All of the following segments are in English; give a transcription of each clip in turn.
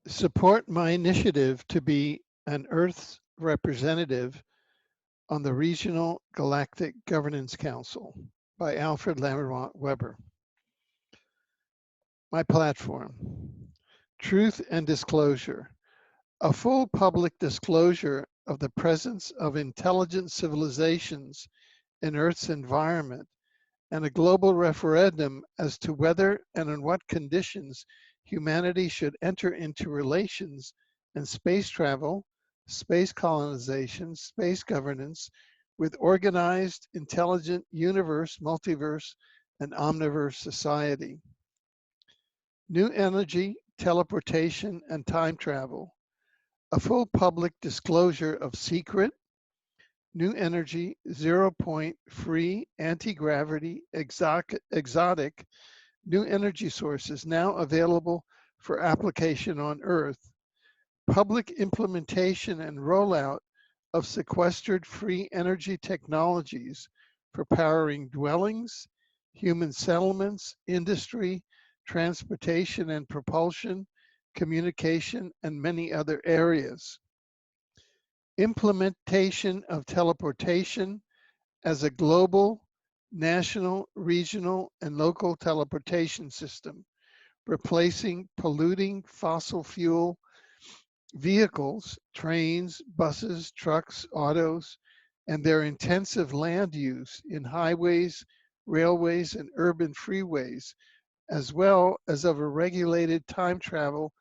Support my initiative to be an Earth's representative on the Regional Galactic Governance Council by Alfred Lambremont Webre. My platform, Truth and Disclosure. A full public disclosure of the presence of intelligent civilizations in Earth's environment and a global referendum as to whether and on what conditions humanity should enter into relations and space travel, space colonization, space governance with organized, intelligent universe, multiverse, and omniverse society. New energy, teleportation, and time travel. A full public disclosure of secret, new energy, zero point, free, anti-gravity, exotic, new energy sources now available for application on Earth, public implementation and rollout of sequestered free energy technologies for powering dwellings, human settlements, industry, transportation and propulsion, communication, and many other areas. Implementation of teleportation as a global, national, regional, and local teleportation system, replacing polluting fossil fuel vehicles, trains, buses, trucks, autos, and their intensive land use in highways, railways, and urban freeways, as well as of a regulated time travel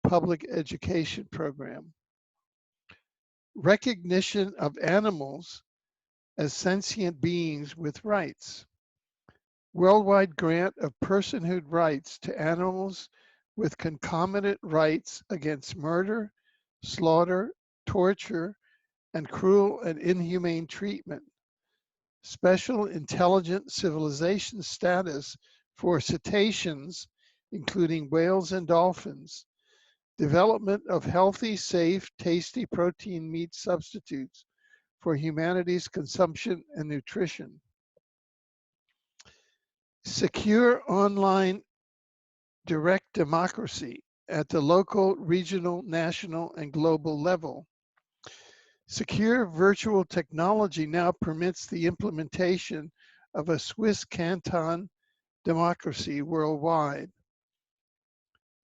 public education program. Recognition of animals as sentient beings with rights. Worldwide grant of personhood rights to animals with concomitant rights against murder, slaughter, torture, and cruel and inhumane treatment. Special intelligent civilization status for cetaceans, including whales and dolphins. Development of healthy, safe, tasty protein meat substitutes for humanity's consumption and nutrition. Secure online direct democracy at the local, regional, national, and global level. Secure virtual technology now permits the implementation of a Swiss canton democracy worldwide.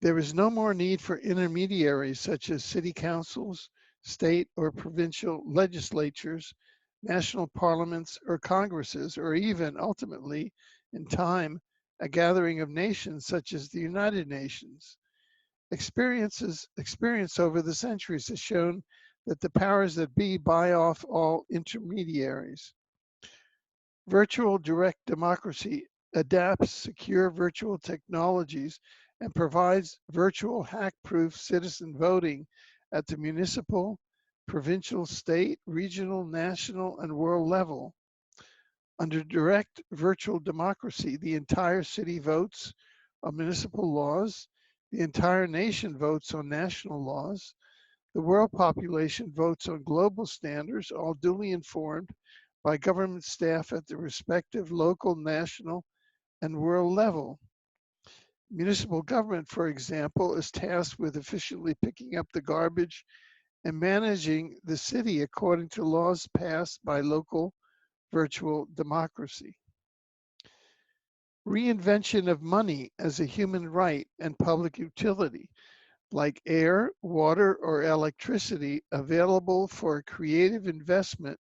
There is no more need for intermediaries such as city councils, state or provincial legislatures, national parliaments or congresses, or even ultimately, in time, a gathering of nations such as the United Nations. Experience over the centuries has shown that the powers that be buy off all intermediaries. Virtual direct democracy adapts secure virtual technologies and provides virtual hack-proof citizen voting at the municipal, provincial, state, regional, national, and world level. Under direct virtual democracy, the entire city votes on municipal laws, the entire nation votes on national laws, the world population votes on global standards, all duly informed by government staff at the respective local, national, and world level. Municipal government, for example, is tasked with efficiently picking up the garbage and managing the city according to laws passed by local virtual democracy. Reinvention of money as a human right and public utility, like air, water, or electricity, available for creative investment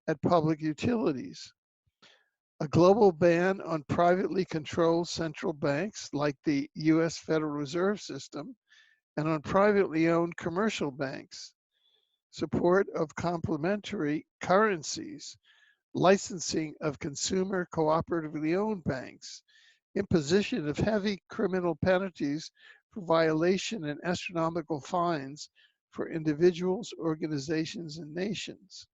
at public utilities. A global ban on privately controlled central banks like the US Federal Reserve System and on privately owned commercial banks. Support of complementary currencies, licensing of consumer cooperatively owned banks, imposition of heavy criminal penalties for violation and astronomical fines for individuals, organizations, and nations.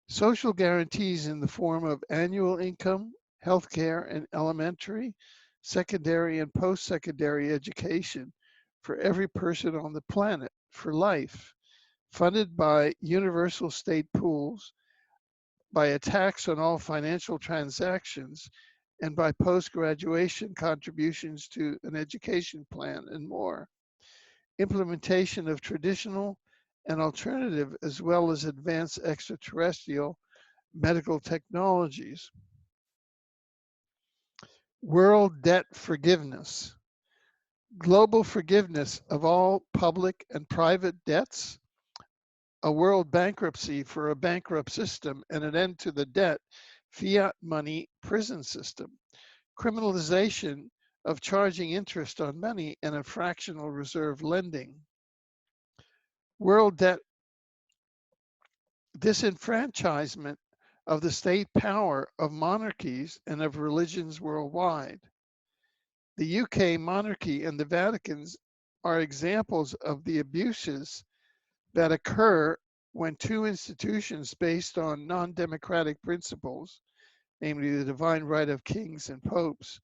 Social guarantees in the form of annual income, healthcare, and elementary, secondary, and post-secondary education for every person on the planet for life, funded by universal state pools, by a tax on all financial transactions, and by post-graduation contributions to an education plan and more. implementation of traditional and alternative as well as advanced extraterrestrial medical technologies. World debt forgiveness. Global forgiveness of all public and private debts, a world bankruptcy for a bankrupt system, and an end to the debt, fiat money prison system, criminalization of charging interest on money and a fractional reserve lending, world debt disenfranchisement of the state power of monarchies and of religions worldwide. The UK monarchy and the Vatican's are examples of the abuses that occur when two institutions based on non-democratic principles, namely the divine right of kings and popes,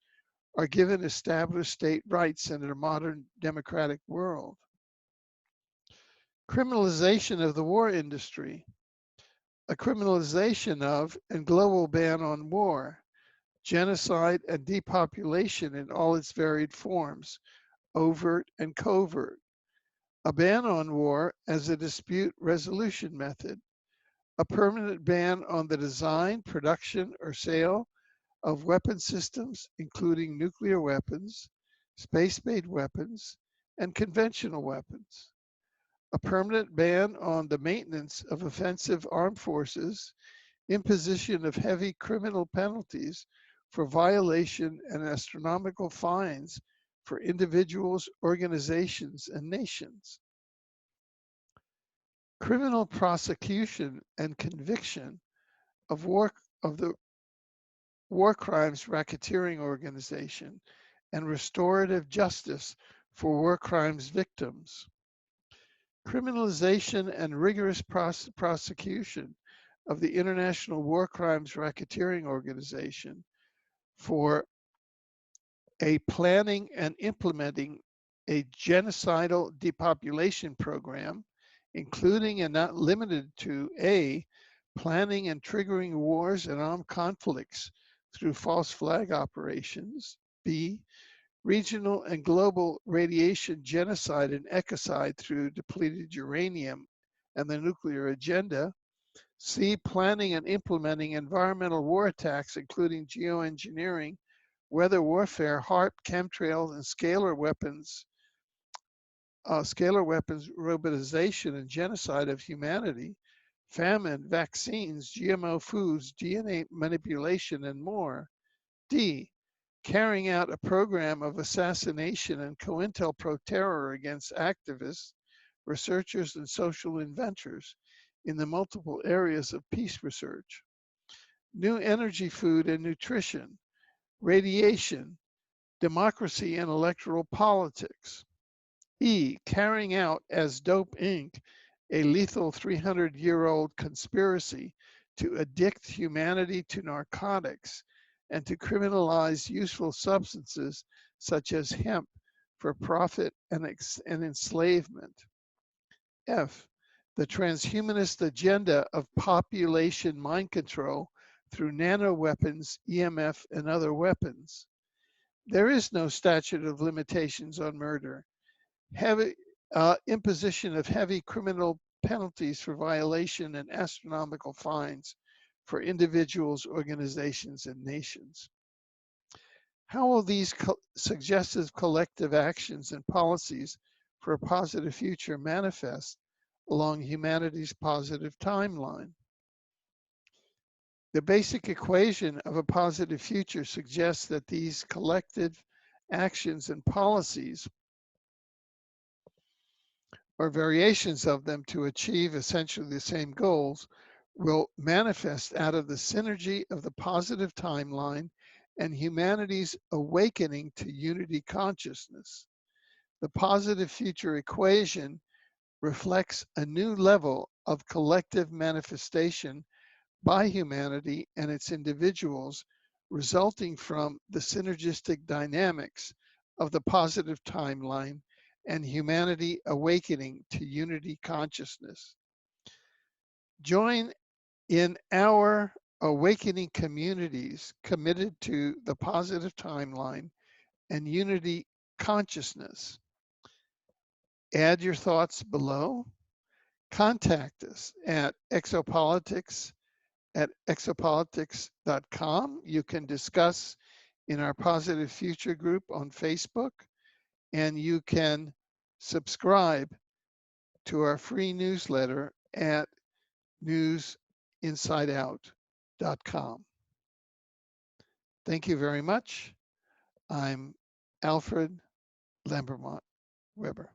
are given established state rights in a modern democratic world. Criminalization of the war industry, a criminalization of and global ban on war, genocide and depopulation in all its varied forms, overt and covert, a ban on war as a dispute resolution method, a permanent ban on the design, production, or sale of weapon systems, including nuclear weapons, space-based weapons, and conventional weapons, a permanent ban on the maintenance of offensive armed forces, imposition of heavy criminal penalties for violation and astronomical fines for individuals, organizations, and nations. Criminal prosecution and conviction of the war crimes racketeering organization and restorative justice for war crimes victims. Criminalization and rigorous prosecution of the International War Crimes Racketeering Organization for a planning and implementing a genocidal depopulation program, including and not limited to A, planning and triggering wars and armed conflicts through false flag operations, B, regional and global radiation genocide and ecocide through depleted uranium and the nuclear agenda, C, planning and implementing environmental war attacks, including geoengineering, weather warfare, HARP, chemtrails, and scalar weapons, robotization, and genocide of humanity, famine, vaccines, GMO foods, DNA manipulation, and more. D, carrying out a program of assassination and COINTELPRO terror against activists, researchers, and social inventors in the multiple areas of peace research. New energy, food, and nutrition, radiation, democracy, and electoral politics. E, carrying out as Dope Inc. a lethal 300-year-old conspiracy to addict humanity to narcotics and to criminalize useful substances such as hemp for profit and enslavement. F, the transhumanist agenda of population mind control through nanoweapons, EMF, and other weapons. There is no statute of limitations on murder. Heavy imposition of heavy criminal penalties for violation and astronomical fines for individuals, organizations, and nations. How will these suggestive collective actions and policies for a positive future manifest along humanity's positive timeline? The basic equation of a positive future suggests that these collective actions and policies or variations of them to achieve essentially the same goals will manifest out of the synergy of the positive timeline and humanity's awakening to unity consciousness. The positive future equation reflects a new level of collective manifestation by humanity and its individuals, resulting from the synergistic dynamics of the positive timeline and humanity awakening to unity consciousness. Join in our awakening communities committed to the positive timeline and unity consciousness. Add your thoughts below. Contact us at exopolitics@exopolitics.com. You can discuss in our Positive Future group on Facebook, and you can subscribe to our free newsletter at newsinsideout.com. Thank you very much. I'm Alfred Lambremont Webre.